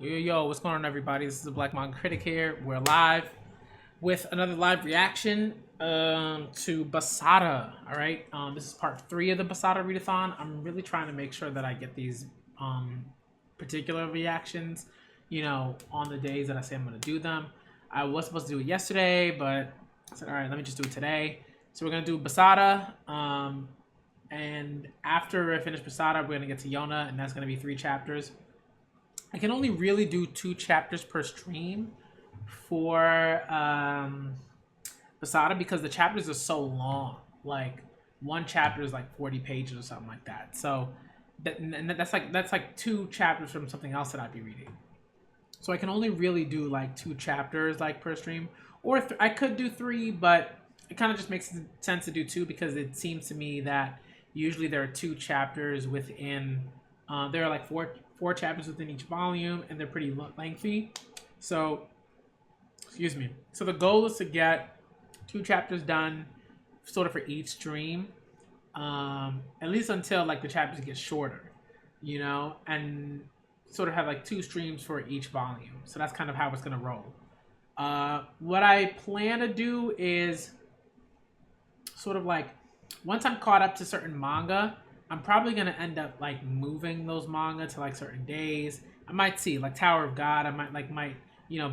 Yo, what's going on, everybody? This is the Black Manga Critic here. We're live with another live reaction to Basara. All right, this is part 3 of the Basara Read-A-Thon. I'm really trying to make sure that I get these particular reactions, on the days that I say I'm going to do them. I was supposed to do it yesterday, but I said, all right, let me just do it today. So we're going to do Basara, and after I finish Basara, we're going to get to Yona, and that's going to be 3 chapters. I can only really do 2 chapters per stream for Basara because the chapters are so long. Like one chapter is like 40 pages or something like that. So that's like 2 chapters from something else that I'd be reading. So I can only really do like 2 chapters like per stream, or I could do 3, but it kind of just makes sense to do 2 because it seems to me that usually there are 2 chapters within. There are like four chapters within each volume, and they're pretty lengthy. So, excuse me. So the goal is to get 2 chapters done, sort of for each stream, at least until like the chapters get shorter, and sort of have like 2 streams for each volume. So that's kind of how it's gonna roll. What I plan to do is sort of like once I'm caught up to certain manga, I'm probably gonna end up like moving those manga to like certain days. I might see like Tower of God. I might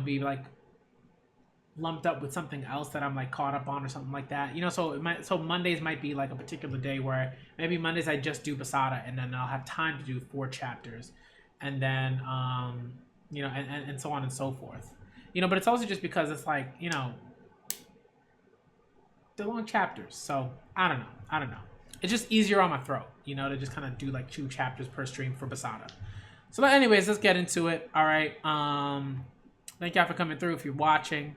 be like lumped up with something else that I'm like caught up on or something like that. So Mondays might be like a particular day where maybe Mondays I just do Basara and then I'll have time to do 4 chapters, and then and so on and so forth. But it's also just because it's like they're long chapters. So I don't know. It's just easier on my throat, to just kind of do like 2 chapters per stream for Basara. So, but anyways, let's get into it. All right. Thank y'all for coming through if you're watching.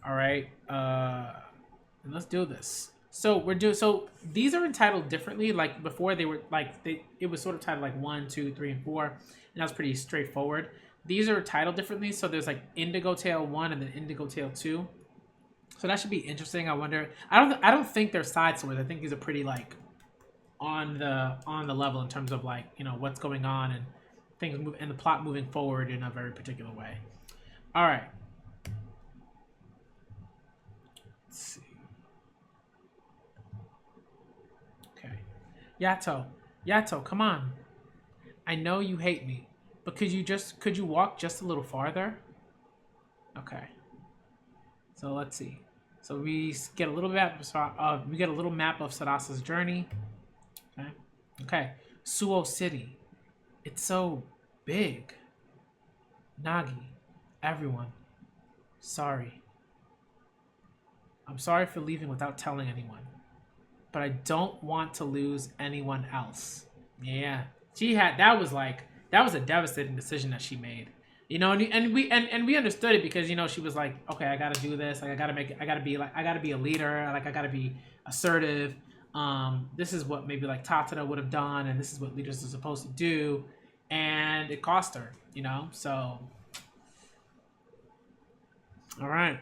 All right. And let's do this. So these are entitled differently. Like before, they were like it was sort of titled like 1, 2, 3, and 4, and that was pretty straightforward. These are titled differently. So there's like Indigo Tale 1 and then Indigo Tale 2. So that should be interesting. I wonder. I don't think they're side stories. I think these are pretty like on the level in terms of like what's going on and things move and the plot moving forward in a very particular way. All right. Let's see. Okay. Yato, come on. I know you hate me, but could you walk just a little farther? Okay. So let's see. So we get a little map of Sarasa's journey. Okay. Suo City. It's so big. Nagi. Everyone. Sorry. I'm sorry for leaving without telling anyone. But I don't want to lose anyone else. Yeah. That was a devastating decision that she made. And we understood it because she was like, okay, I gotta do this. Like I gotta be a leader. Like I gotta be assertive. This is what maybe like Tatara would have done, and this is what leaders are supposed to do, and it cost her, so all right.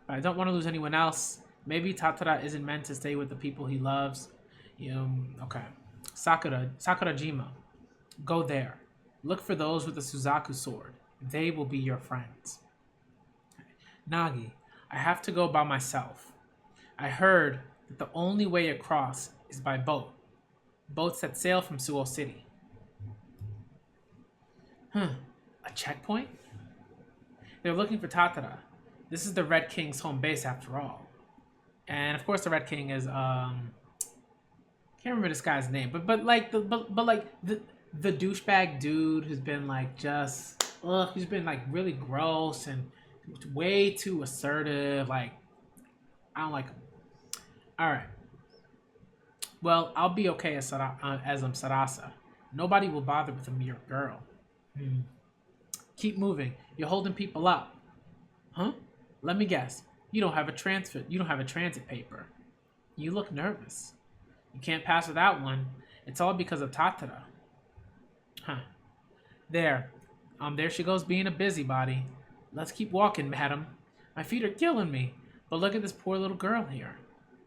I don't want to lose anyone else. Maybe Tatara isn't meant to stay with the people he loves. Okay. Sakurajima, go there. Look for those with the Suzaku sword. They will be your friends. Nagi, I have to go by myself. I heard that the only way across is by boat. Boats that sail from Suo City. A checkpoint? They're looking for Tatara. This is the Red King's home base after all. And of course the Red King is can't remember this guy's name, but the douchebag dude who's been like he's been like really gross and way too assertive. Like I don't like him. All right. Well, I'll be okay as Sarasa. Nobody will bother with a mere girl. Keep moving. You're holding people up. Huh? Let me guess. You don't have a transit paper. You look nervous. You can't pass without one. It's all because of Tatara. Huh. There she goes being a busybody. Let's keep walking, madam. My feet are killing me. But look at this poor little girl here.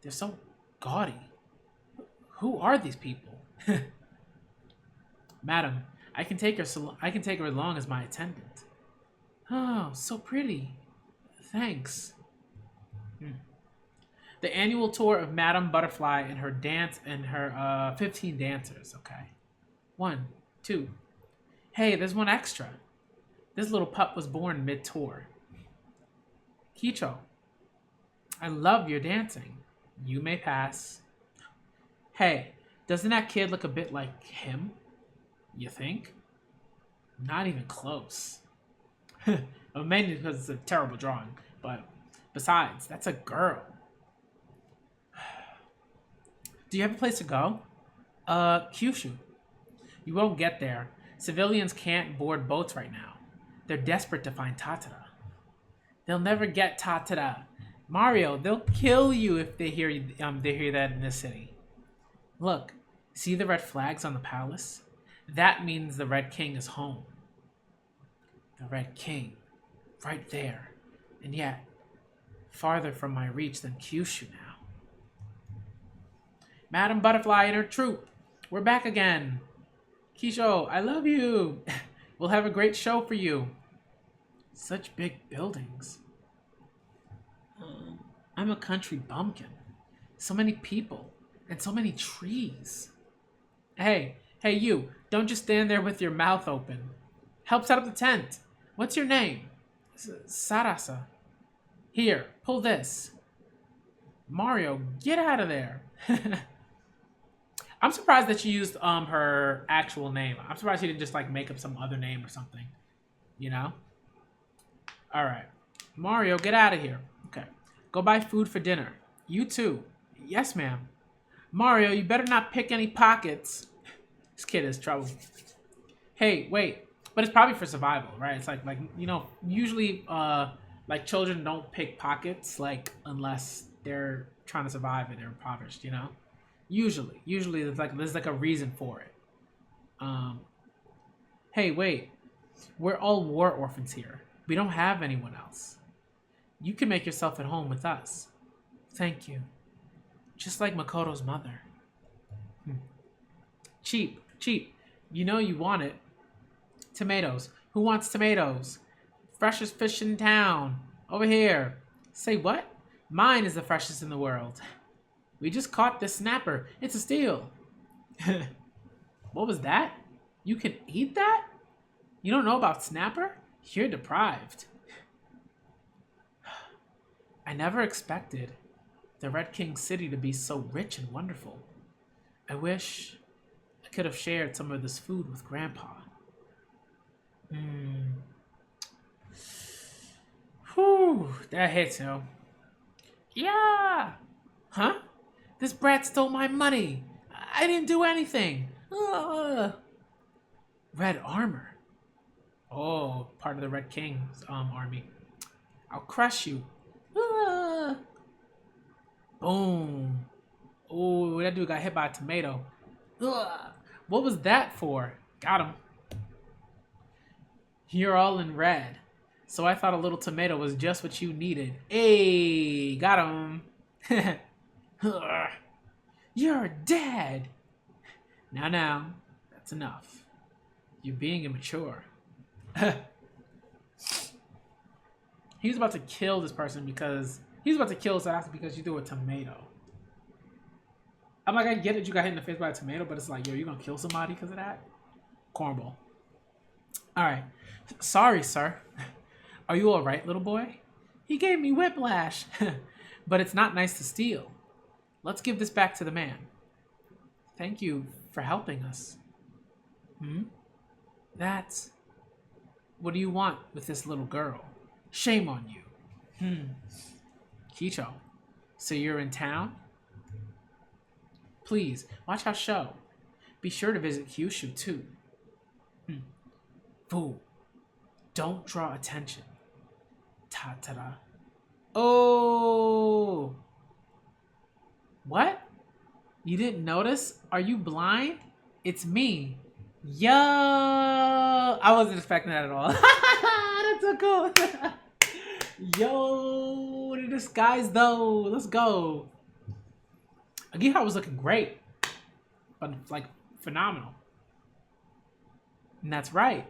They're so gaudy. Who are these people? Madam, I can take her along as my attendant. Oh, so pretty. Thanks. The annual tour of Madame Butterfly and her 15 dancers, okay. One, two. Hey, there's one extra. This little pup was born mid-tour. Kicho, I love your dancing. You may pass. Hey, doesn't that kid look a bit like him? You think? Not even close. Well, mainly because it's a terrible drawing, but besides, that's a girl. Do you have a place to go? Kyushu. You won't get there. Civilians can't board boats right now. They're desperate to find Tatara. They'll never get Tatara. Mario, they'll kill you if they hear that in this city. Look, see the red flags on the palace? That means the Red King is home. The Red King, right there, and yet farther from my reach than Kyushu now. Madame Butterfly and her troop, we're back again. Kisho, I love you. We'll have a great show for you. Such big buildings. I'm a country bumpkin. So many people and so many trees. Hey you, don't just stand there with your mouth open. Help set up the tent. What's your name? Sarasa. Here, pull this. Mario, get out of there. I'm surprised that she used her actual name. I'm surprised she didn't just like make up some other name or something. You know? Alright. Mario, get out of here. Okay. Go buy food for dinner. You too. Yes, ma'am. Mario, you better not pick any pockets. This kid is trouble. Hey, wait. But it's probably for survival, right? It's like you know, usually like children don't pick pockets like unless they're trying to survive and they're impoverished, you know? Usually there's like a reason for it. Hey, wait. We're all war orphans here. We don't have anyone else. You can make yourself at home with us. Thank you. Just like Makoto's mother. Cheap. You know you want it. Tomatoes. Who wants tomatoes? Freshest fish in town. Over here. Say what? Mine is the freshest in the world. We just caught this snapper. It's a steal. What was that? You can eat that? You don't know about snapper? You're deprived. I never expected the Red King City to be so rich and wonderful. I wish I could have shared some of this food with Grandpa. Whew, that hits, yo. Yeah! Huh? This brat stole my money. I didn't do anything. Red armor. Oh, part of the Red King's army. I'll crush you. Boom. Oh, that dude got hit by a tomato. What was that for? Got him. You're all in red. So I thought a little tomato was just what you needed. Hey, got him. You're dead. Now, that's enough. You're being immature. He was about to kill this person because he's about to kill Sarasa because you threw a tomato. I'm like, I get it, you got hit in the face by a tomato, but it's like, yo, you gonna kill somebody because of that? Cornball. Alright. Sorry, sir. Are you alright, little boy? He gave me whiplash. But it's not nice to steal. Let's give this back to the man. Thank you for helping us. That's... What do you want with this little girl? Shame on you. Kicho, so you're in town? Please, watch our show. Be sure to visit Kyushu, too. Fool. Don't draw attention. Tatara. Oh! What? You didn't notice? Are you blind? It's me. Yo! I wasn't expecting that at all. That's so cool. Yo, the disguise though. Let's go. Agiha was looking great, but like phenomenal. And that's right.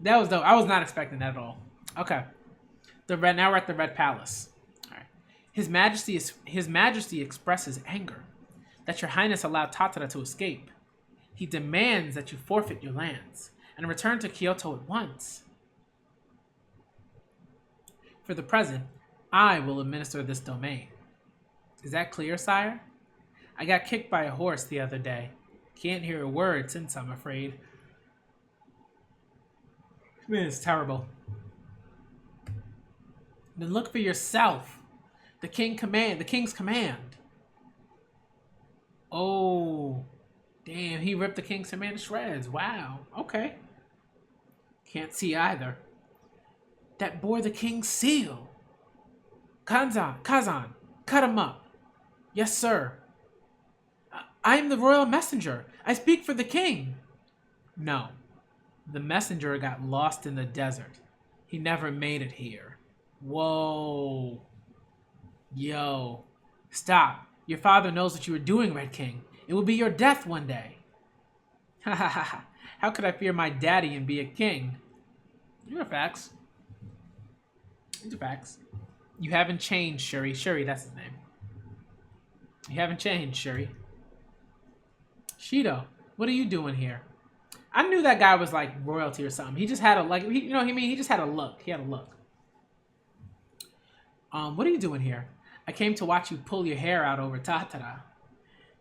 That was dope. I was not expecting that at all. Okay. Now we're at the Red Palace. All right. His Majesty expresses anger that your highness allowed Tatara to escape. He demands that you forfeit your lands and return to Kyoto at once. For the present, I will administer this domain. Is that clear, sire? I got kicked by a horse the other day. Can't hear a word since, I'm afraid. Man, it's terrible. Then look for yourself. The king's command. Oh, damn, he ripped the king's command to shreds. Wow, okay. Can't see either. That bore the king's seal. Kazan, cut him up. Yes, sir. I am the royal messenger. I speak for the king. No, the messenger got lost in the desert. He never made it here. Whoa. Yo. Stop. Your father knows what you were doing, Red King. It will be your death one day. Ha ha ha ha. How could I fear my daddy and be a king? These are facts. These are facts. You haven't changed, Shuri. Shuri, that's his name. You haven't changed, Shuri. Shido, what are you doing here? I knew that guy was like royalty or something. He just had a he just had a look. He had a look. What are you doing here? I came to watch you pull your hair out over Tatara.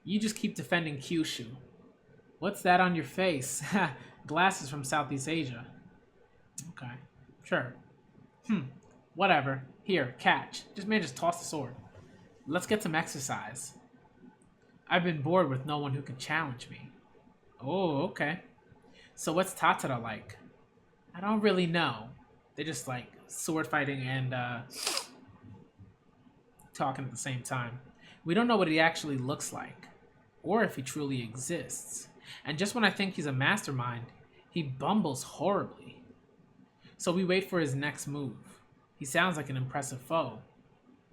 You just keep defending Kyushu. What's that on your face? Glasses from Southeast Asia. Okay, sure. Whatever. Here, catch. Just toss the sword. Let's get some exercise. I've been bored with no one who can challenge me. Oh, okay. So what's Tatara like? I don't really know. They're just like sword fighting and talking at the same time. We don't know what he actually looks like, or if he truly exists. And just when I think he's a mastermind, he bumbles horribly. So we wait for his next move. He sounds like an impressive foe.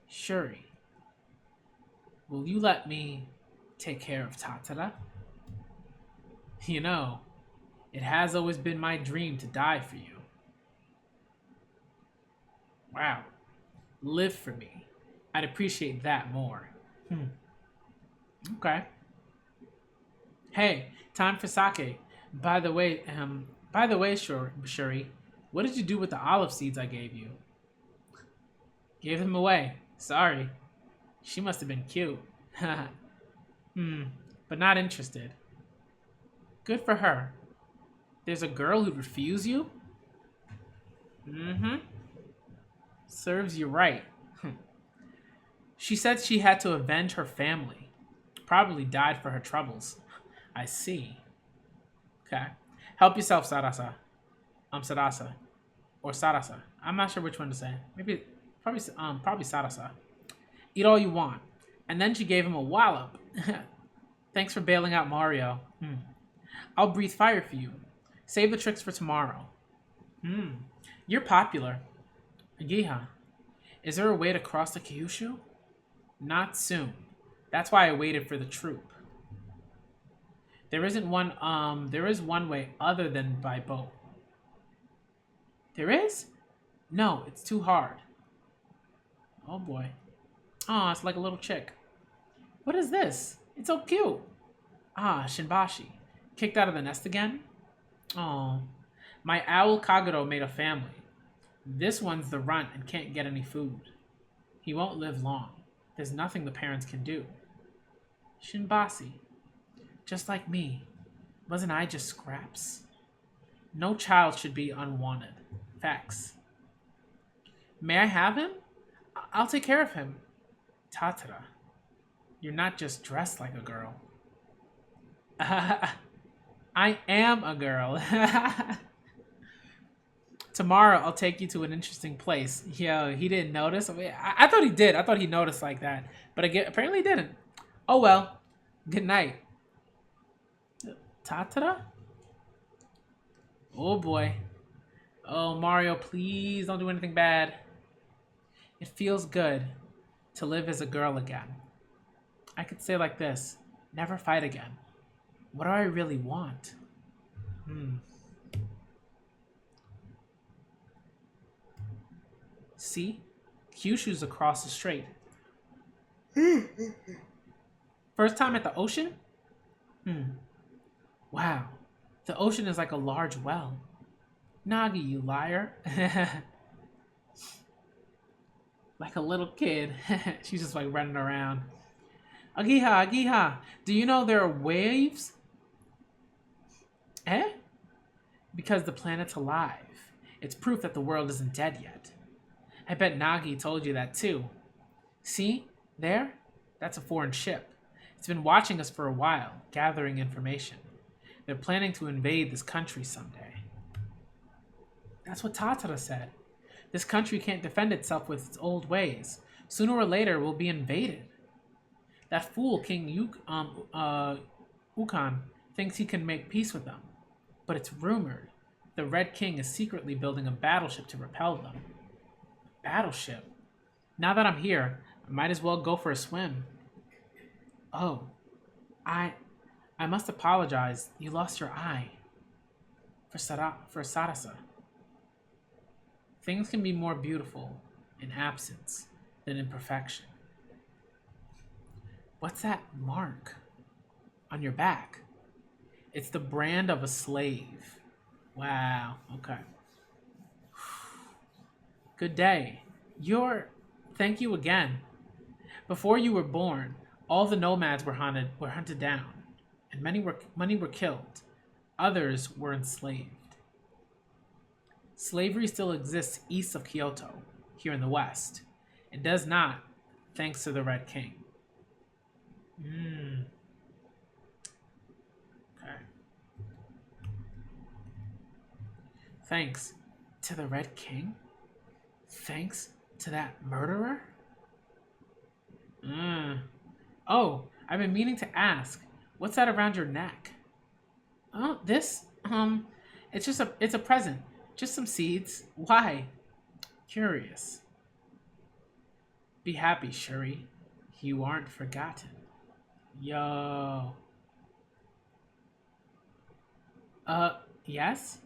Shuri, will you let me take care of Tatara? You know, it has always been my dream to die for you. Wow. Live for me. I'd appreciate that more. Okay. Hey, time for sake. By the way, Shuri, what did you do with the olive seeds I gave you? Gave them away. Sorry. She must have been cute. But not interested. Good for her. There's a girl who'd refuse you? Serves you right. She said she had to avenge her family. Probably died for her troubles. I see. Okay. Help yourself, Sarasa. Sarasa. Or Sarasa. I'm not sure which one to say. Probably Sarasa. Eat all you want. And then she gave him a wallop. Thanks for bailing out Mario. I'll breathe fire for you. Save the tricks for tomorrow. You're popular. Yeehaw. Is there a way to cross the Kyushu? Not soon. That's why I waited for the troop. There is one way other than by boat. There is? No, it's too hard. Oh boy. Aw, it's like a little chick. What is this? It's so cute. Ah, Shinbashi. Kicked out of the nest again? Oh, my owl Kagero made a family. This one's the runt and can't get any food. He won't live long. There's nothing the parents can do. Shinbashi. Just like me. Wasn't I just scraps? No child should be unwanted. Facts. May I have him? I'll take care of him. Tatara. You're not just dressed like a girl. I am a girl. Tomorrow, I'll take you to an interesting place. Yo, he didn't notice. I thought he did. I thought he noticed like that. But apparently he didn't. Oh well. Good night. Tatara? Oh boy. Oh, Mario, please don't do anything bad. It feels good to live as a girl again. I could say like this. Never fight again. What do I really want? See? Kyushu's across the strait. First time at the ocean? Wow. The ocean is like a large well. Nagi, you liar. Like a little kid. She's just like running around. Agiha, Agiha, do you know there are waves? Eh? Because the planet's alive. It's proof that the world isn't dead yet. I bet Nagi told you that too. See? There? That's a foreign ship. It's been watching us for a while, gathering information. They're planning to invade this country someday. That's what Tatara said. This country can't defend itself with its old ways. Sooner or later, we'll be invaded. That fool King Ukan thinks he can make peace with them. But it's rumored the Red King is secretly building a battleship to repel them. Battleship? Now that I'm here, I might as well go for a swim. Oh, I must apologize. You lost your eye. For Sarasa. Things can be more beautiful in absence than in perfection. What's that mark on your back? It's the brand of a slave. Wow, okay. Good day. Thank you again. Before you were born, all the nomads were hunted down, and many were killed. Others were enslaved. Slavery still exists east of Kyoto, here in the west. It does not, thanks to the Red King. Okay. Thanks to the Red King? Thanks to that murderer? Oh, I've been meaning to ask. What's that around your neck? Oh, this? It's a present. Just some seeds. Why? Curious. Be happy, Shuri. You aren't forgotten. Yo. Yes?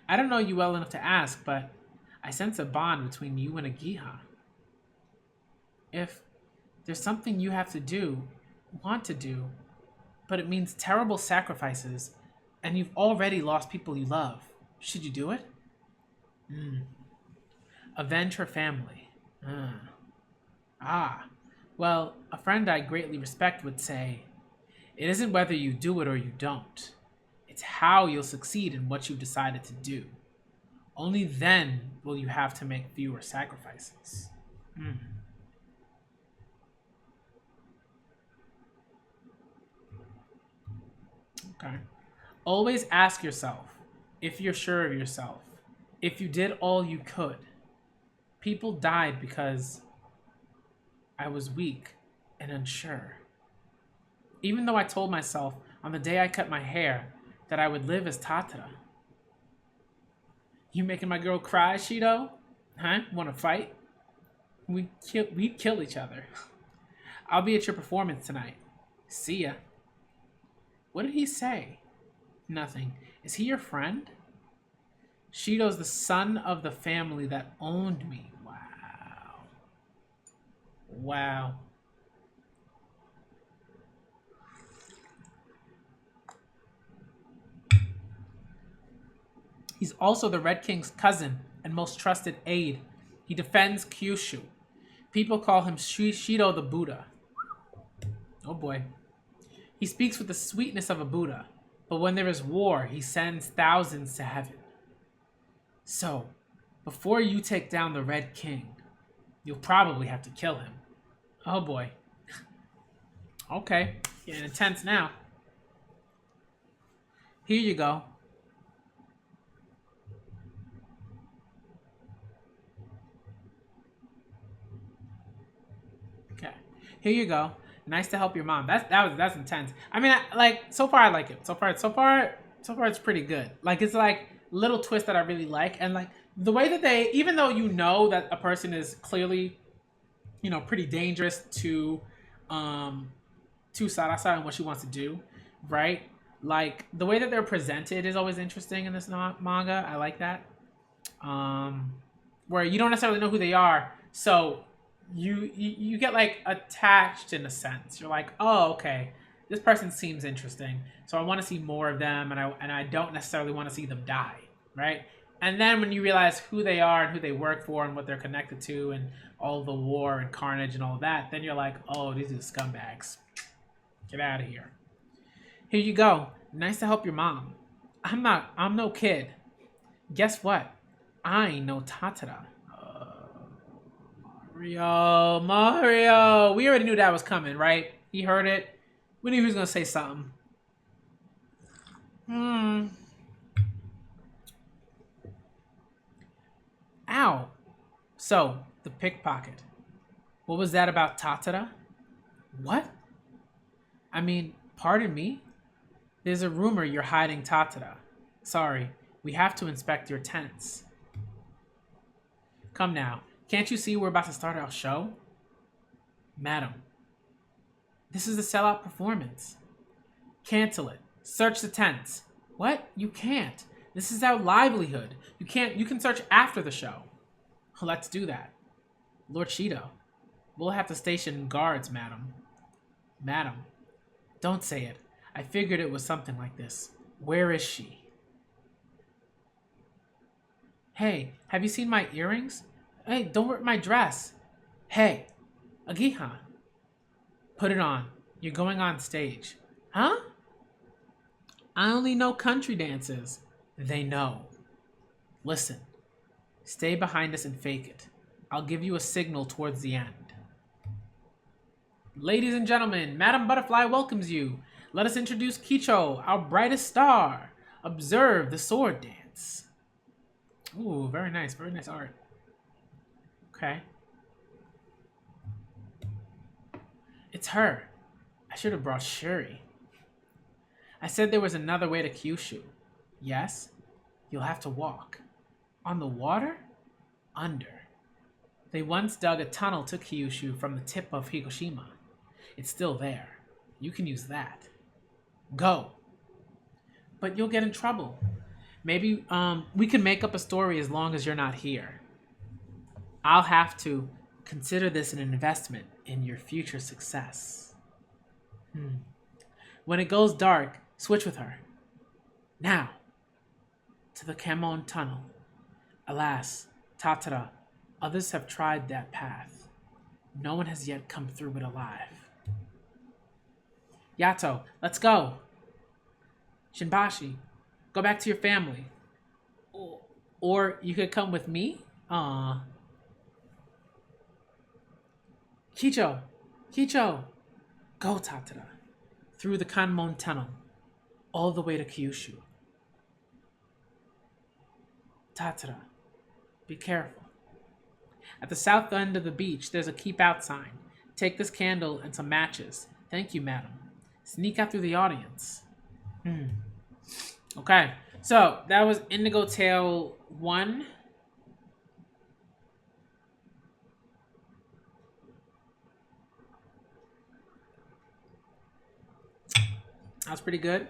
I don't know you well enough to ask, but I sense a bond between you and Agiha. If there's something you have to do, want to do, but it means terrible sacrifices, and you've already lost people you love, should you do it? Avenge her family. Well, a friend I greatly respect would say, it isn't whether you do it or you don't. It's how you'll succeed in what you've decided to do. Only then will you have to make fewer sacrifices. Okay. Always ask yourself if you're sure of yourself. If you did all you could. People died because I was weak and unsure. Even though I told myself on the day I cut my hair that I would live as Tatara. You making my girl cry, Shido? Huh? Want to fight? We'd kill each other. I'll be at your performance tonight. See ya. What did he say? Nothing. Is he your friend? Shido's the son of the family that owned me. Wow. Wow. He's also the Red King's cousin and most trusted aide. He defends Kyushu. People call him Shido the Buddha. Oh boy. He speaks with the sweetness of a Buddha, but when there is war, he sends thousands to heaven. So, before you take down the Red King, you'll probably have to kill him. Oh boy. Okay, getting intense now. Here you go. Okay, here you go. Nice to help your mom. That's intense. I mean, so far I like it. So far it's pretty good. Like, it's like little twist that I really like, and like the way that they, even though you know that a person is clearly, pretty dangerous to Sarasa and what she wants to do, right? Like the way that they're presented is always interesting in this manga. I like that. where you don't necessarily know who they are, so you get like attached in a sense. You're like, oh, okay, this person seems interesting, so I want to see more of them, and I don't necessarily want to see them die, right? And then when you realize who they are and who they work for and what they're connected to and all the war and carnage and all of that, then you're like, oh, these are scumbags. Get out of here. Here you go. Nice to help your mom. I'm no kid. Guess what? I ain't no Tatara. Mario. We already knew that was coming, right? He heard it. We knew he was going to say something. Ow. So, the pickpocket. What was that about Tatara? What? I mean, pardon me? There's a rumor you're hiding Tatara. Sorry, we have to inspect your tents. Come now, can't you see we're about to start our show? Madam, this is a sellout performance. Cancel it. Search the tents. What? You can't. This is our livelihood. You can search after the show. Let's do that. Lord Shido, we'll have to station guards, madam. Madam, don't say it. I figured it was something like this. Where is she? Hey, have you seen my earrings? Hey, don't rip my dress. Hey, Agiha. Put it on. You're going on stage. Huh? I only know country dances. They know. Listen. Stay behind us and fake it. I'll give you a signal towards the end. Ladies and gentlemen, Madam Butterfly welcomes you. Let us introduce Kicho, our brightest star. Observe the sword dance. Ooh, very nice art. Okay. It's her. I should have brought Shuri. I said there was another way to Kyushu. Yes? You'll have to walk. On the water? Under. They once dug a tunnel to Kyushu from the tip of Hiroshima. It's still there. You can use that. Go. But you'll get in trouble. Maybe we can make up a story as long as you're not here. I'll have to consider this an investment in your future success. When it goes dark, switch with her. Now, to the Kamon Tunnel. Alas, Tatara, others have tried that path. No one has yet come through it alive. Yato, let's go. Shinbashi, go back to your family. Or you could come with me? Aww. Kicho! Go, Tatara. Through the Kanmon Tunnel. All the way to Kyushu. Tatara, be careful. At the south end of the beach, there's a keep out sign. Take this candle and some matches. Thank you, madam. Sneak out through the audience. Okay, so that was Indigo Tale 1. That was pretty good.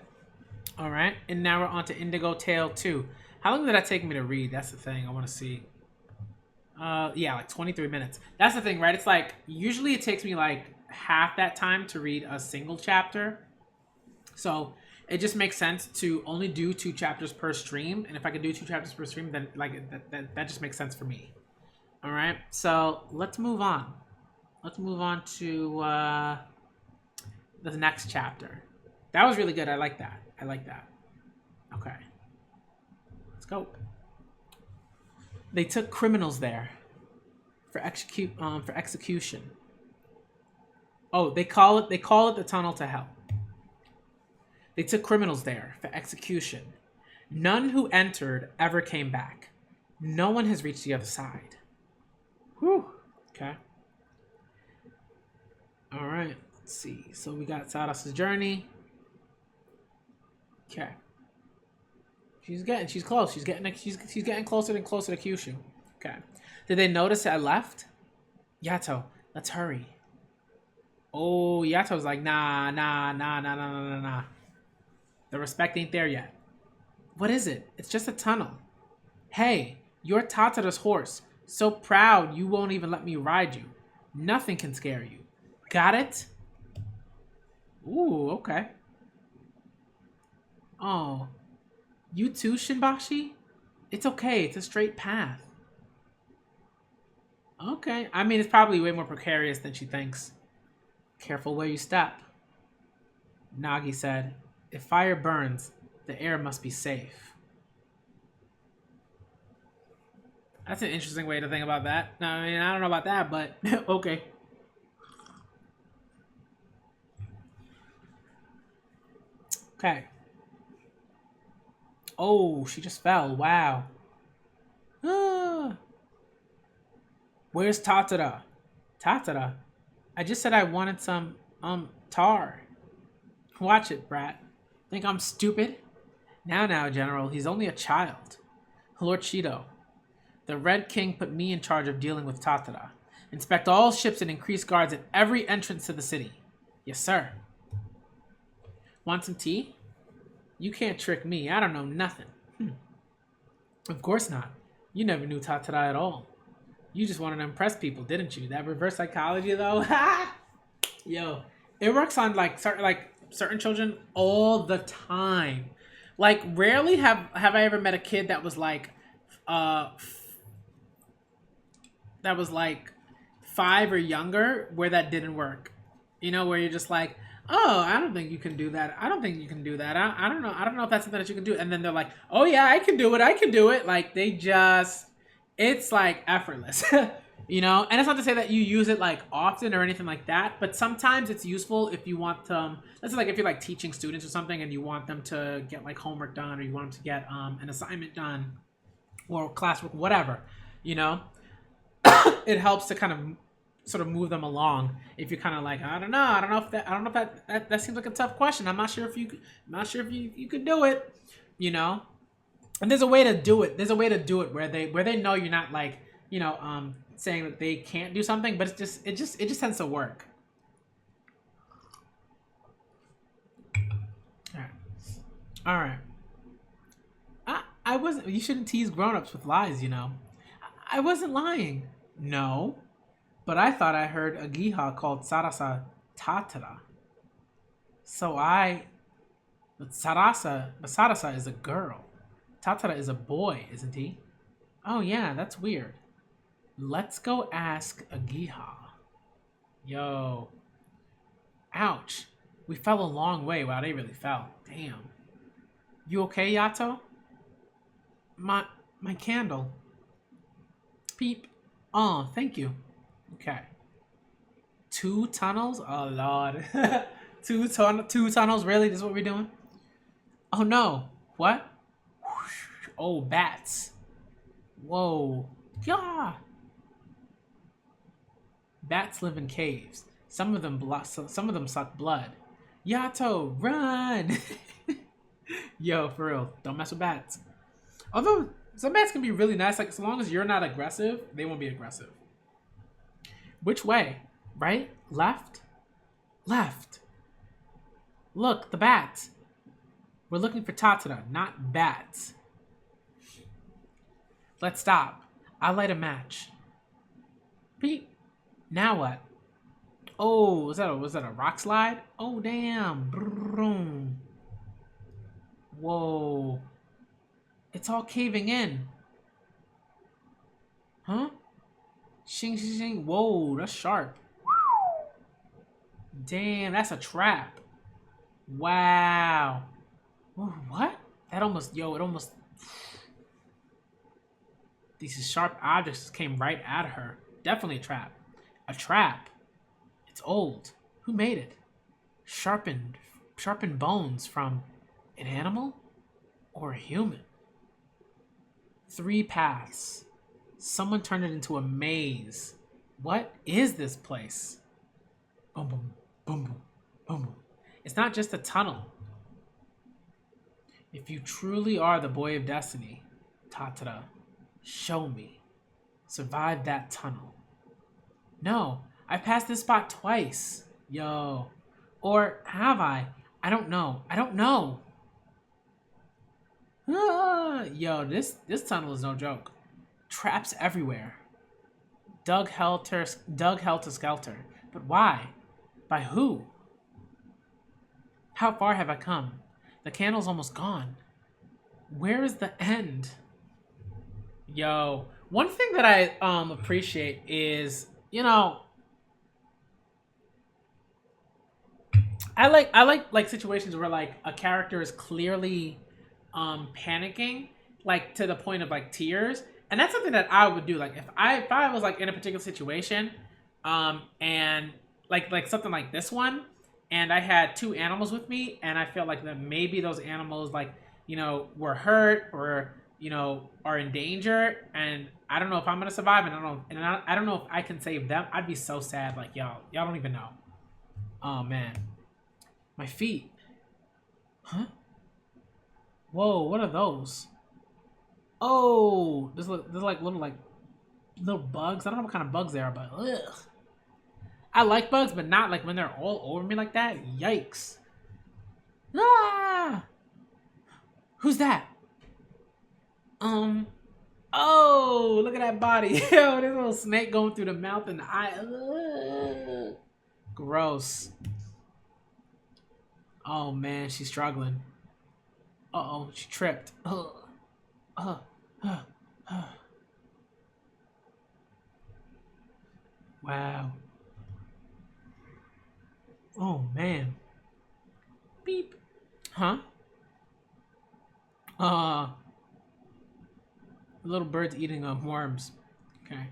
All right, and now we're on to Indigo Tale 2. How long did that take me to read? That's the thing I want to see. Yeah, like 23 minutes. That's the thing, right? It's like, usually it takes me like half that time to read a single chapter. So it just makes sense to only do 2 chapters per stream. And if I could do 2 chapters per stream, then like that just makes sense for me. All right, so let's move on. Let's move on to the next chapter. That was really good. I like that. Okay. Let's go. They took criminals there for execution. Oh, they call it the tunnel to hell. They took criminals there for execution. None who entered ever came back. No one has reached the other side. Whew. Okay. All right. Let's see. So we got Sadas's journey. Okay. She's close. She's getting closer and closer to Kyushu. Okay. Did they notice I left? Yato, let's hurry. Oh, Yato's like, nah. The respect ain't there yet. What is it? It's just a tunnel. Hey, you're Tatara's horse. So proud you won't even let me ride you. Nothing can scare you. Got it? Ooh, okay. Oh, you too, Shinbashi? It's okay. It's a straight path. Okay. I mean, it's probably way more precarious than she thinks. Careful where you step. Nagi said, if fire burns, the air must be safe. That's an interesting way to think about that. I mean, I don't know about that, but okay. Okay. Oh, she just fell. Wow. Ah. Where's Tatara? Tatara? I just said I wanted some, tar. Watch it, brat. Think I'm stupid? Now, General, he's only a child. Lord Shido, the Red King put me in charge of dealing with Tatara. Inspect all ships and increase guards at every entrance to the city. Yes, sir. Want some tea? You can't trick me. I don't know nothing. Of course not. You never knew Tatara at all. You just wanted to impress people, didn't you? That reverse psychology, though. Yo, it works on certain children all the time. Like, rarely have I ever met a kid that was like 5 or younger where that didn't work. You know, where you're just like, oh, I don't think you can do that. I don't think you can do that. I don't know. I don't know if that's something that you can do. And then they're like, oh yeah, I can do it. I can do it. Like it's like effortless, you know? And it's not to say that you use it like often or anything like that, but sometimes it's useful if you want let's say like if you're like teaching students or something and you want them to get like homework done or you want them to get an assignment done or classwork, whatever, you know? It helps to kind of sort of move them along. If you're kind of like, I don't know if that seems like a tough question. I'm not sure if you could do it, you know. And there's a way to do it. There's a way to do it where they know you're not like, you know, saying that they can't do something, but it just tends to work. All right. I wasn't. You shouldn't tease grown-ups with lies, you know. I wasn't lying. No. But I thought I heard a Giha called Sarasa Tatara. But Sarasa is a girl. Tatara is a boy, isn't he? Oh yeah, that's weird. Let's go ask a Giha. Yo. Ouch. We fell a long way. Wow, they really fell. Damn. You okay, Yato? My candle. Peep. Oh, thank you. Okay. 2 tunnels? Oh, Lord. two tunnels? Really? This is what we're doing? Oh, no. What? Oh, bats. Whoa. Yeah. Bats live in caves. Some of them suck blood. Yato, run! Yo, for real. Don't mess with bats. Although, some bats can be really nice. Like, as long as you're not aggressive, they won't be aggressive. Which way? Right? Left? Left. Look, the bats. We're looking for Tatara, not bats. Let's stop. I'll light a match. Beep. Now what? Oh, was that a rock slide? Oh, damn. Vroom. Whoa. It's all caving in. Huh? Shing, shing, shing. Whoa, that's sharp. Damn, that's a trap. Wow. Ooh, what? It almost... These sharp objects came right at her. Definitely a trap. A trap. It's old. Who made it? Sharpened bones from an animal or a human? 3 paths. Someone turned it into a maze. What is this place? Boom, boom, boom, boom, boom, boom. It's not just a tunnel. If you truly are the boy of destiny, Tatara, show me. Survive that tunnel. No, I've passed this spot twice. Yo. Or have I? I don't know. Yo, this tunnel is no joke. Traps everywhere. Dug helter skelter. But why? By who? How far have I come? The candle's almost gone. Where is the end? Yo, one thing that I appreciate is, I like situations where like a character is clearly panicking, like to the point of like tears. And that's something that I would do. Like if I was like in a particular situation, and like something like this one, and I had two animals with me, and I felt like that maybe those animals like were hurt or are in danger, and I don't know if I'm gonna survive, and I don't know if I can save them. I'd be so sad. Like y'all don't even know. Oh man, my feet. Huh? Whoa, what are those? Oh, there's like little bugs. I don't know what kind of bugs they are, but ugh. I like bugs, but not like when they're all over me like that. Yikes. Ah! Who's that? Oh, look at that body. Yo, this little snake going through the mouth and the eye. Ugh. Gross. Oh man, she's struggling. Uh-oh, she tripped. Ugh. Uh, uh, uh. Wow. Oh man. Beep. Huh? The little bird's eating worms. Okay.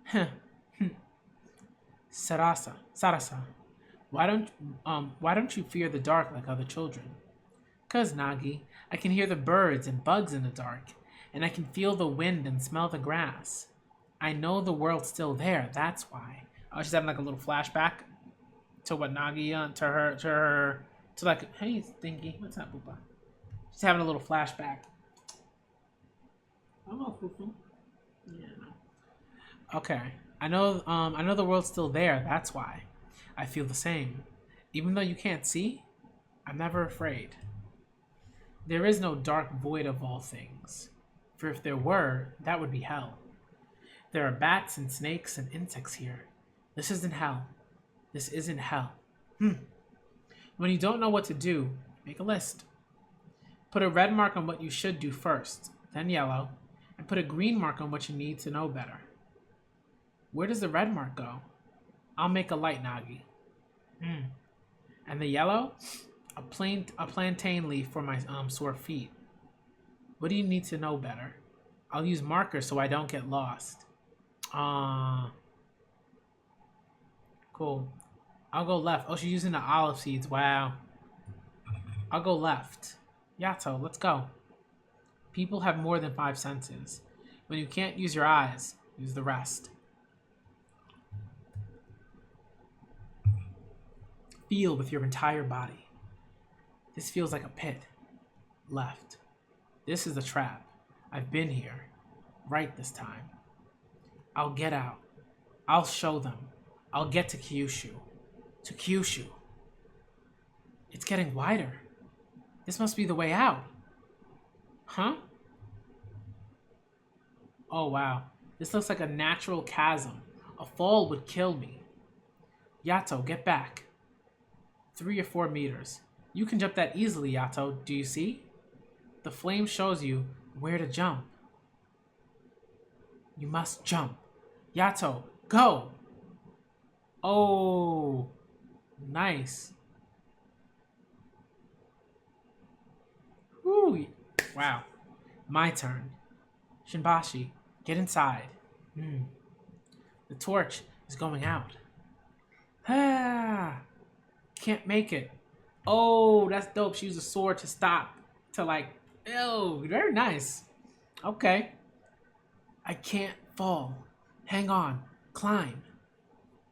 Huh. Sarasa. Why don't you fear the dark like other children? 'Cause Nagi, I can hear the birds and bugs in the dark, and I can feel the wind and smell the grass. I know the world's still there, that's why. Oh, she's having like a little flashback to what Nagi to like, hey Stinky, what's up, Boopa? She's having a little flashback. Oh, Fufu. Yeah. Okay. I know the world's still there, that's why. I feel the same. Even though you can't see, I'm never afraid. There is no dark void of all things. For if there were, that would be hell. There are bats and snakes and insects here. This isn't hell. This isn't hell. When you don't know what to do, make a list. Put a red mark on what you should do first, then yellow, and put a green mark on what you need to know better. Where does the red mark go? I'll make a light, Nagi. And the yellow? A plantain leaf for my sore feet. What do you need to know better? I'll use markers so I don't get lost. Cool. I'll go left. Oh, she's using the olive seeds. Wow. I'll go left. Yato, let's go. People have more than 5 senses. When you can't use your eyes, use the rest. Feel with your entire body. This feels like a pit. Left. This is a trap. I've been here. Right this time. I'll get out. I'll show them. I'll get to Kyushu. To Kyushu. It's getting wider. This must be the way out. Huh? Oh wow. This looks like a natural chasm. A fall would kill me. Yato, get back. 3 or 4 meters. You can jump that easily, Yato. Do you see? The flame shows you where to jump. You must jump. Yato, go! Oh, nice. Whew. Wow. My turn. Shinbashi, get inside. The torch is going out. Ah, can't make it. Oh, that's dope. She used a sword to stop. To like, ew, very nice. Okay. I can't fall. Hang on. Climb.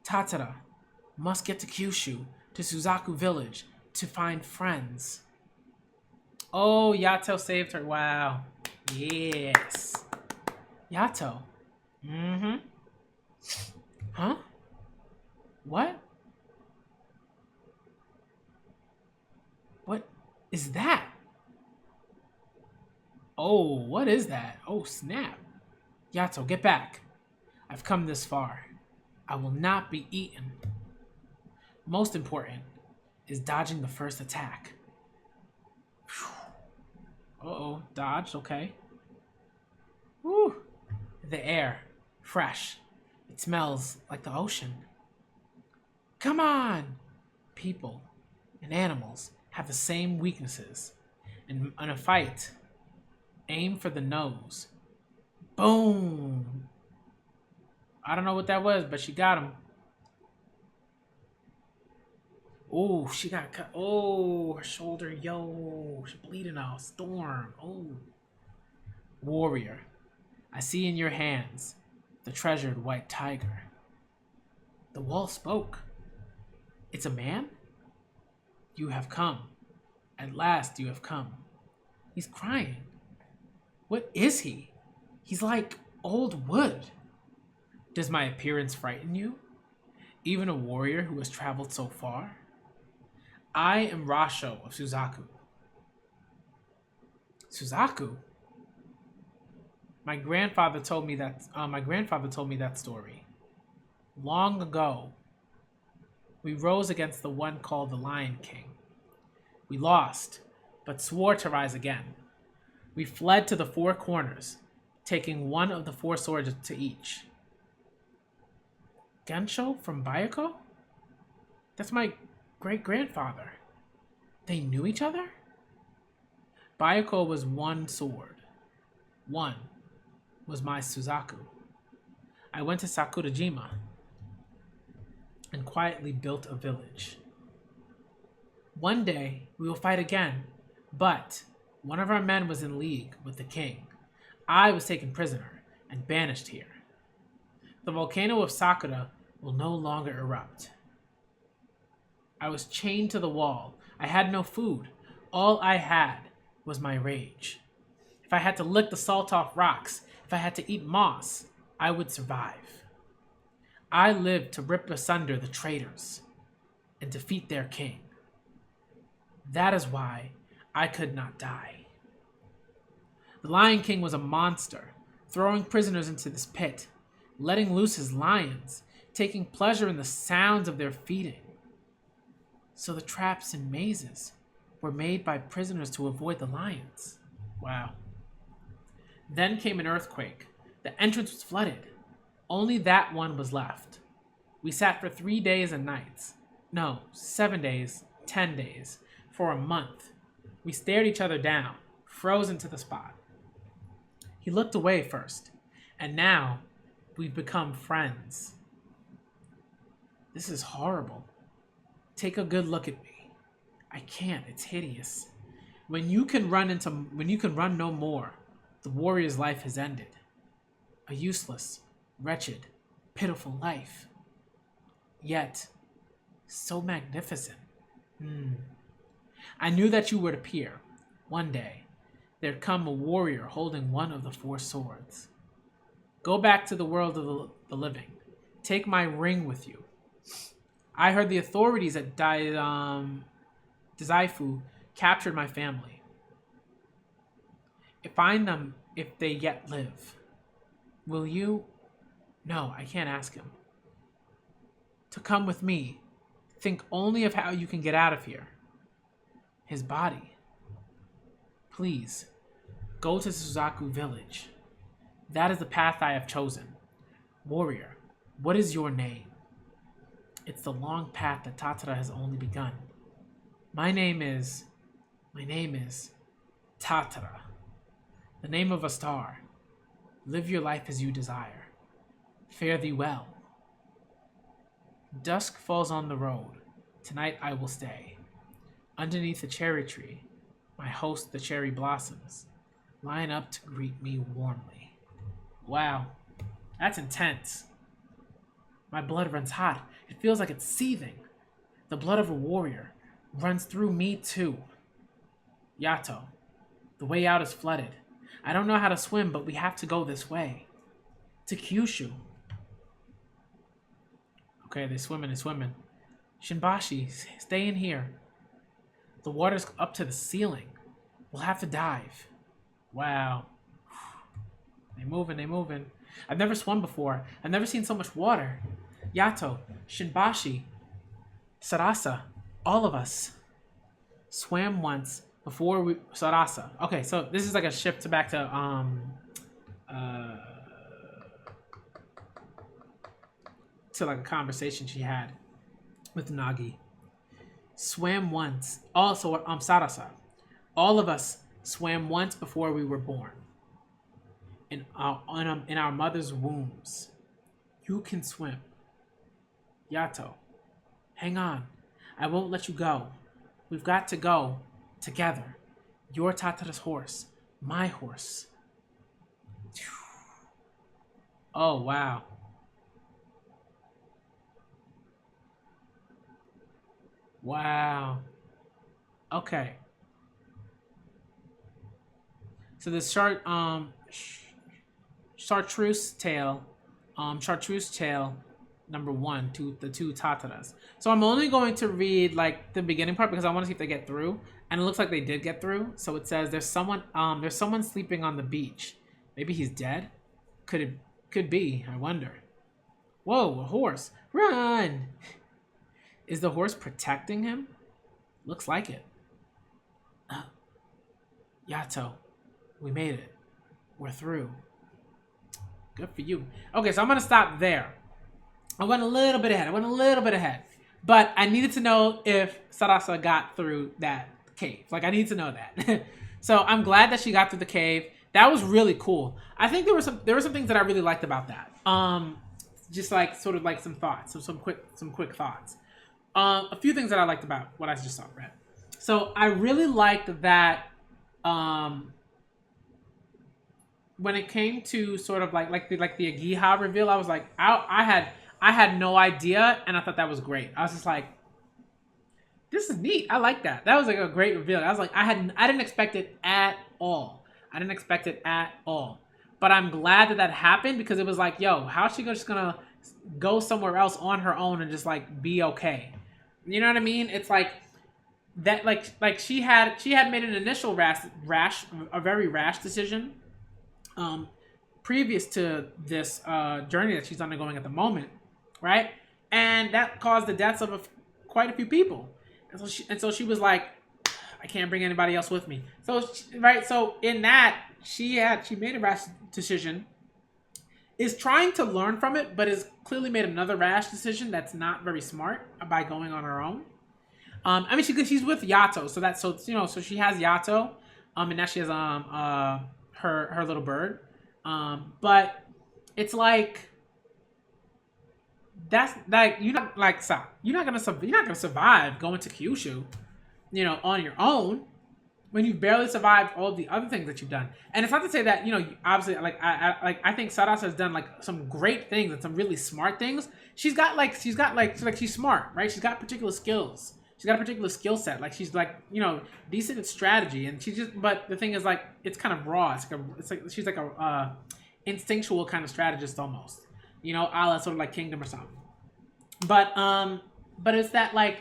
Tatara must get to Kyushu, to Suzaku village, to find friends. Oh, Yato saved her. Wow. Yes. Yato. Huh? What? What is that? Oh, what is that? Oh, snap. Yato, get back. I've come this far. I will not be eaten. Most important is dodging the first attack. Uh-oh, dodged, okay. Woo! The air, fresh. It smells like the ocean. Come on! People and animals have the same weaknesses. In a fight, aim for the nose. Boom! I don't know what that was, but she got him. Oh, she got cut. Oh, her shoulder. Yo, she's bleeding out. Storm. Oh. Warrior, I see in your hands the treasured white tiger. The wall spoke. It's a man? You have come. At last you have come. He's crying. What is he? He's like old wood. Does my appearance frighten you? Even a warrior who has traveled so far? I am Rasho of Suzaku. Suzaku? My grandfather told me that story. Long ago, we rose against the one called the Lion King. We lost, but swore to rise again. We fled to the four corners, taking one of the four swords to each. Gensho from Bayako? That's my great-grandfather. They knew each other? Bayako was one sword. One was my Suzaku. I went to Sakurajima and quietly built a village. One day we will fight again, but one of our men was in league with the king. I was taken prisoner and banished here. The volcano of Sakura will no longer erupt. I was chained to the wall. I had no food. All I had was my rage. If I had to lick the salt off rocks, if I had to eat moss, I would survive. I lived to rip asunder the traitors and defeat their king. That is why I could not die. The Lion King was a monster, throwing prisoners into this pit, letting loose his lions, taking pleasure in the sounds of their feeding. So the traps and mazes were made by prisoners to avoid the lions. Wow. Then came an earthquake. The entrance was flooded. Only that one was left. We sat for 3 days and nights. No, 7 days, 10 days. For a month. We stared each other down, frozen to the spot. He looked away first, and now we've become friends. This is horrible. Take a good look at me. I can't, it's hideous. When you can run no more, the warrior's life has ended. A useless, wretched, pitiful life. Yet, so magnificent. I knew that you would appear. One day, there'd come a warrior holding one of the four swords. Go back to the world of the living. Take my ring with you. I heard the authorities at Dazaifu captured my family. Find them if they yet live. Will you? No, I can't ask him. To come with me, think only of how you can get out of here. His body. Please, go to Suzaku village. That is the path I have chosen. Warrior, what is your name? It's the long path that Tatara has only begun. My name is Tatara. The name of a star. Live your life as you desire. Fare thee well. Dusk falls on the road. Tonight I will stay. Underneath the cherry tree, my host, the cherry blossoms, line up to greet me warmly. Wow, that's intense. My blood runs hot. It feels like it's seething. The blood of a warrior runs through me too. Yato, the way out is flooded. I don't know how to swim, but we have to go this way. To Kyushu. Okay, they're swimming. Shinbashi, stay in here. The water's up to the ceiling. We'll have to dive. Wow. They moving. I've never swum before. I've never seen so much water. Yato, Shinbashi, Sarasa, all of us swam once before we Sarasa. Okay, so this is like a shift to back to like a conversation she had with Nagi. Swam once. Also, Sarasa. All of us swam once before we were born. In our mother's wombs. You can swim. Yato, hang on. I won't let you go. We've got to go together. Your Tatara's horse. My horse. Oh, wow. Wow. Okay. So the chartreuse tail, number 1, the two Tataras. So I'm only going to read like the beginning part because I want to see if they get through, and it looks like they did get through. So it says there's someone sleeping on the beach. Maybe he's dead. Could be. I wonder. Whoa, a horse! Run! Is the horse protecting him? Looks like it. Yato, we made it. We're through. Good for you. Okay, so I'm gonna stop there. I went a little bit ahead. But I needed to know if Sarasa got through that cave. Like, I need to know that. So I'm glad that she got through the cave. That was really cool. I think there were some things that I really liked about that. Just like sort of like some thoughts, some quick thoughts. A few things that I liked about what I just saw, right? So I really liked that when it came to sort of like the Agiha reveal, I was like, I had no idea, and I thought that was great. I was just like, this is neat. I like that. That was like a great reveal. I was like, I didn't expect it at all. But I'm glad that happened because it was like, yo, how's she just gonna go somewhere else on her own and just like be okay? You know what I mean? It's like that, like she had made an initial a very rash decision, previous to this journey that she's undergoing at the moment, right? And that caused the deaths of quite a few people. And so she was like, I can't bring anybody else with me. So in that, she made a rash decision, is trying to learn from it, but has clearly made another rash decision that's not very smart by going on her own. I mean, she's with Yato, so she has Yato, and now she has her little bird, but it's like that's like you're not gonna survive going to Kyushu, on your own when you barely survived all the other things that you've done. And it's not to say that obviously I think Sarasa has done like some great things and some really smart things. She's smart, right? She's got particular skills. She's got a particular skill set. Like she's like decent at strategy, and but the thing is like it's kind of raw. It's like she's like a instinctual kind of strategist almost, a la sort of like Kingdom or something. But it's that like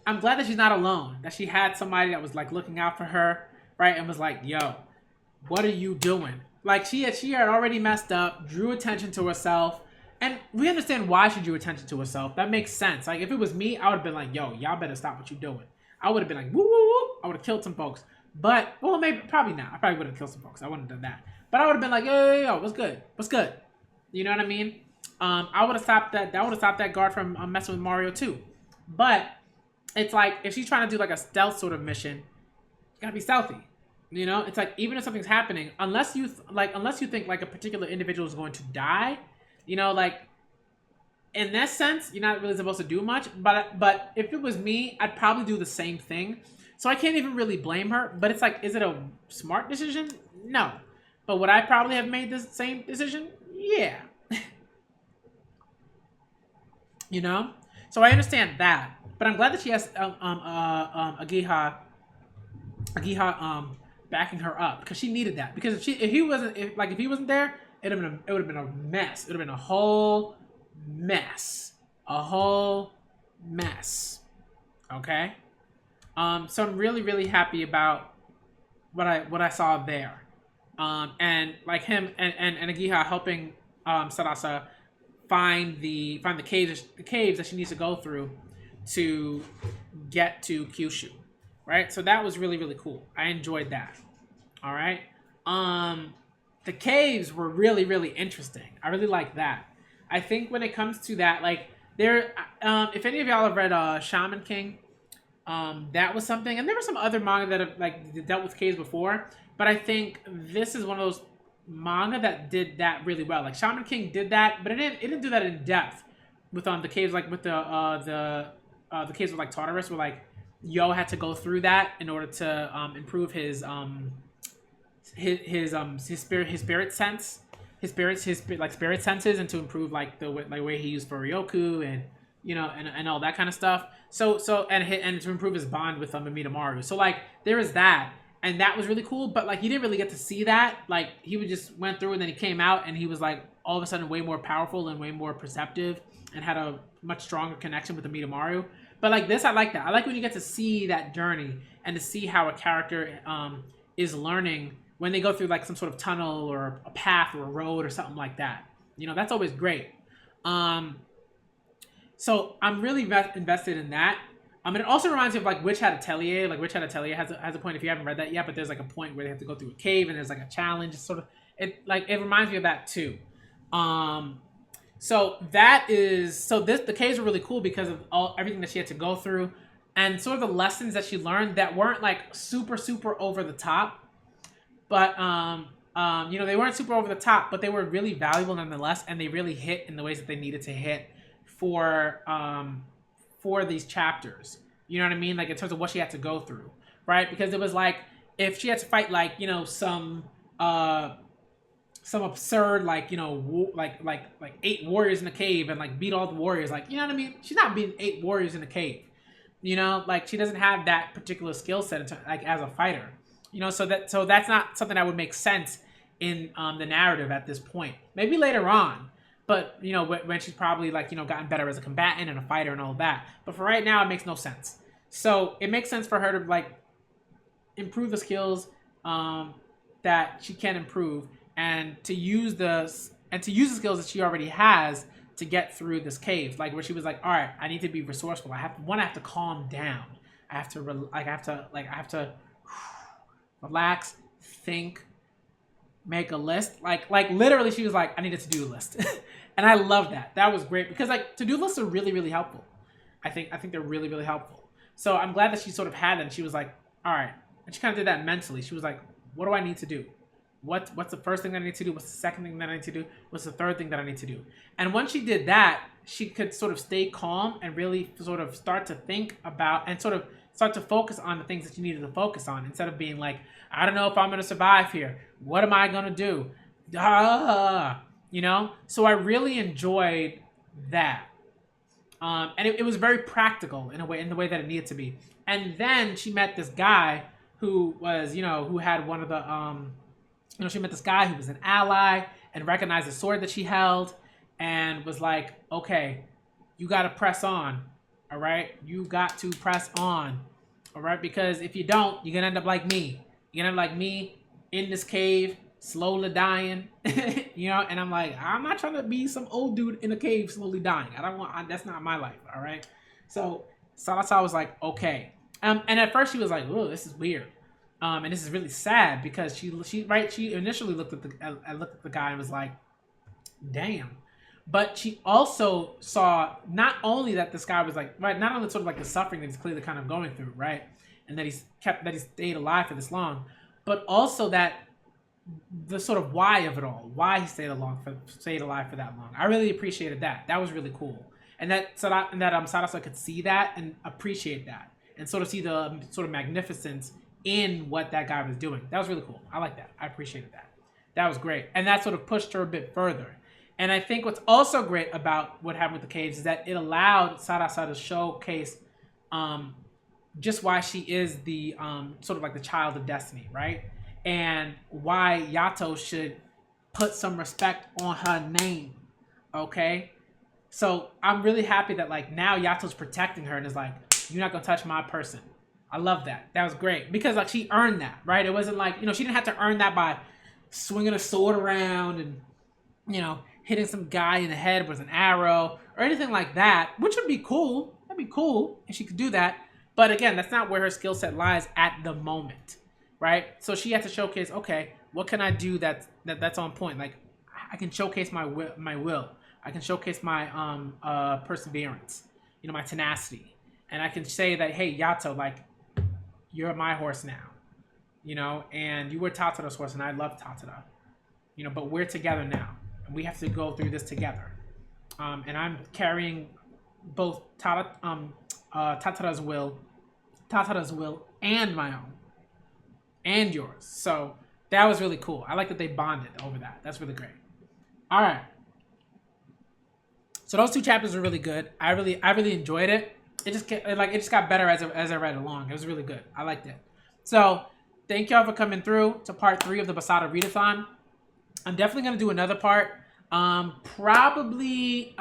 I'm glad that she's not alone. That she had somebody that was like looking out for her, right? And was like, yo, what are you doing? Like she had already messed up, drew attention to herself. And we understand why she drew attention to herself. That makes sense. Like, if it was me, I would have been like, yo, y'all better stop what you're doing. I would have been like, woo, woo, woo. I would have killed some folks. But, well, probably not. I probably would have killed some folks. I wouldn't have done that. But I would have been like, yo, what's good? What's good? You know what I mean? I would have stopped that. That would have stopped that guard from messing with Mario, too. But it's like, if she's trying to do, like, a stealth sort of mission, you gotta be stealthy. It's like, even if something's happening, unless you think, like, a particular individual is going to die, like, in that sense, you're not really supposed to do much. But if it was me, I'd probably do the same thing. So I can't even really blame her. But it's like, is it a smart decision? No. But would I probably have made the same decision? Yeah. So I understand that. But I'm glad that she has Agiha backing her up, because she needed that. Because if he wasn't there, it would have been a mess. It would have been a whole mess. Okay? So I'm really, really happy about what I saw there. And like him and Agiha helping Sarasa find the caves that she needs to go through to get to Kyushu, right? So that was really really cool. I enjoyed that. All right. The caves were really really interesting. I really like that. I think when it comes to that, like there, if any of y'all have read Shaman King, that was something, and there were some other manga that have like dealt with caves before, but I think this is one of those manga that did that really well. Like Shaman King did that, but it didn't do that in depth with the caves, like with the caves with like Tartarus, where like Yo had to go through that in order to improve his spirit sense, spirit senses, and to improve like the way he used for Ryoku and and all that kind of stuff. So and to improve his bond with Amidamaru. So like there is that. And that was really cool, but like you didn't really get to see that. Like he would just went through and then he came out and he was like all of a sudden way more powerful and way more perceptive and had a much stronger connection with the Midamaru. But like this, I like that. I like when you get to see that journey and to see how a character is learning when they go through like some sort of tunnel or a path or a road or something like that. That's always great. So I'm really invested in that. And it also reminds me of like Witch Hat Atelier. Like Witch Hat Atelier has a point, if you haven't read that yet, but there's like a point where they have to go through a cave and there's like a challenge. It's sort of it reminds me of that too. So the caves were really cool because of everything that she had to go through and sort of the lessons that she learned that weren't like super super over the top, but they weren't super over the top, but they were really valuable nonetheless, and they really hit in the ways that they needed to hit for these chapters. You know what I mean? Like in terms of what she had to go through, right? Because it was like if she had to fight like some absurd like like 8 warriors in a cave and like beat all the warriors, like you know what I mean? She's not beating 8 warriors in a cave. Like she doesn't have that particular skill set like as a fighter. So that's not something that would make sense in the narrative at this point. Maybe later on. But, when she's probably, like, gotten better as a combatant and a fighter and all that. But for right now, it makes no sense. So it makes sense for her to, like, improve the skills that she can improve and to use the skills that she already has to get through this cave. Like, where she was like, all right, I need to be resourceful. I have to calm down. I have to relax, think, make a list. Like literally she was like, I need a to-do list. And I love that. That was great because like to-do lists are really, really helpful. I think they're really, really helpful. So I'm glad that she sort of had that and she was like, all right. And she kind of did that mentally. She was like, what do I need to do? What's the first thing that I need to do? What's the second thing that I need to do? What's the third thing that I need to do? And once she did that, she could sort of stay calm and really sort of start to think about and sort of start to focus on the things that you needed to focus on instead of being like, I don't know if I'm going to survive here. What am I going to do? So I really enjoyed that. And it was very practical in the way that it needed to be. And then she met this guy who was, who had one of the, she met this guy who was an ally and recognized the sword that she held and was like, okay, you got to press on. All right. You got to press on. All right. Because if you don't, you're going to end up like me. You're going to end up like me in this cave, slowly dying, and I'm like, I'm not trying to be some old dude in a cave slowly dying. That's not my life. All right. So Salasa was like, okay. And at first she was like, oh, this is weird. And this is really sad because she initially looked at the guy and was like, damn. But she also saw not only that this guy was like, right, not only sort of like the suffering that he's clearly kind of going through, right, and that he stayed alive for this long, but also that the sort of why of it all, why he stayed alive for that long. I really appreciated that. That was really cool, and that Sarasa could see that and appreciate that, and sort of see the sort of magnificence in what that guy was doing. That was really cool. I like that. I appreciated that. That was great, and that sort of pushed her a bit further. And I think what's also great about what happened with the caves is that it allowed Sarasa to showcase just why she is the sort of like the child of destiny, right? And why Yato should put some respect on her name, okay? So I'm really happy that like now Yato's protecting her and is like, you're not gonna touch my person. I love that. That was great because like she earned that, right? It wasn't like, she didn't have to earn that by swinging a sword around and, hitting some guy in the head with an arrow or anything like that, which would be cool. That'd be cool if she could do that. But again, that's not where her skill set lies at the moment, right? So she has to showcase, okay, what can I do that's on point? Like, I can showcase my will. I can showcase my perseverance, you know, my tenacity. And I can say that, hey, Yato, like, you're my horse now, you know, and you were Tatara's horse, and I love Tatara, you know, but we're together now, and we have to go through this together. And I'm carrying both Tatara's will, and my own, and yours. So that was really cool. I like that they bonded over that. That's really great. All right. So those 2 chapters were really good. I really enjoyed it. It just got better as I read along. It was really good. I liked it. So thank y'all for coming through to part 3 of the Basara Read-A-Thon. I'm definitely gonna do another part. Probably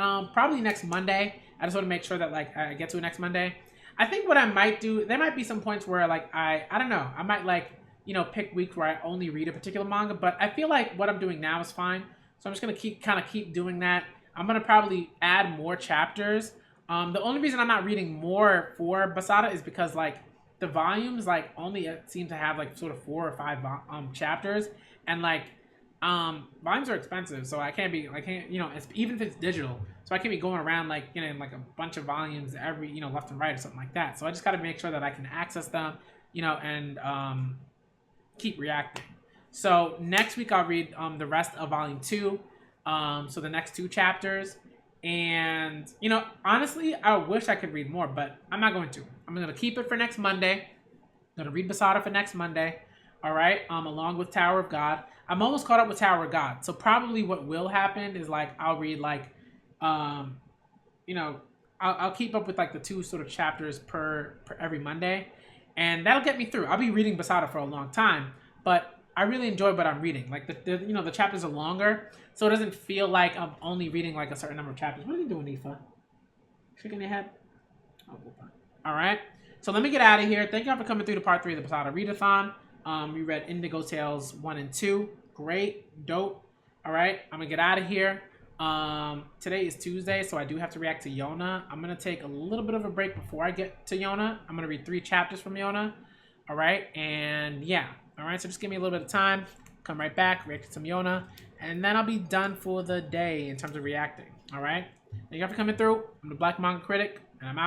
next Monday. I just want to make sure that like I get to it next Monday. I think what I might do, there might be some points where like I don't know. I might like, you know, pick weeks where I only read a particular manga, but I feel like what I'm doing now is fine. So I'm just gonna keep doing that. I'm gonna probably add more chapters. The only reason I'm not reading more for Basara is because like the volumes like only seem to have like sort of 4 or 5 chapters, and like volumes are expensive, so I can't you know, even if it's digital, so I can't be going around like, you know, like a bunch of volumes every, you know, left and right or something like that. So I just got to make sure that I can access them, you know, and keep reacting. So next week I'll read the rest of volume 2, so the next 2 chapters. And, you know, honestly, I wish I could read more, but I'm not going to. I'm going to keep it for next Monday. I'm going to read Basara for next Monday. All right. Along with Tower of God. I'm almost caught up with Tower of God. So probably what will happen is like, I'll read like, you know, I'll keep up with like the 2 sort of chapters per every Monday. And that'll get me through. I'll be reading Basara for a long time, but I really enjoy what I'm reading. Like the you know, the chapters are longer, so it doesn't feel like I'm only reading like a certain number of chapters. What are you doing, Aoife? Shaking your head? Oh, all right. So let me get out of here. Thank y'all for coming through to part 3 of the Basara Read-A-Thon. We read Indigo Tales 1 and 2. Great, dope. All right, I'm gonna get out of here. Today is Tuesday, so I do have to react to Yona. I'm gonna take a little bit of a break before I get to Yona. I'm gonna read 3 chapters from Yona. All right, and yeah. All right, so just give me a little bit of time. Come right back, react to some Yona, and then I'll be done for the day in terms of reacting. All right, thank you for coming through. I'm the Black Manga Critic, and I'm out.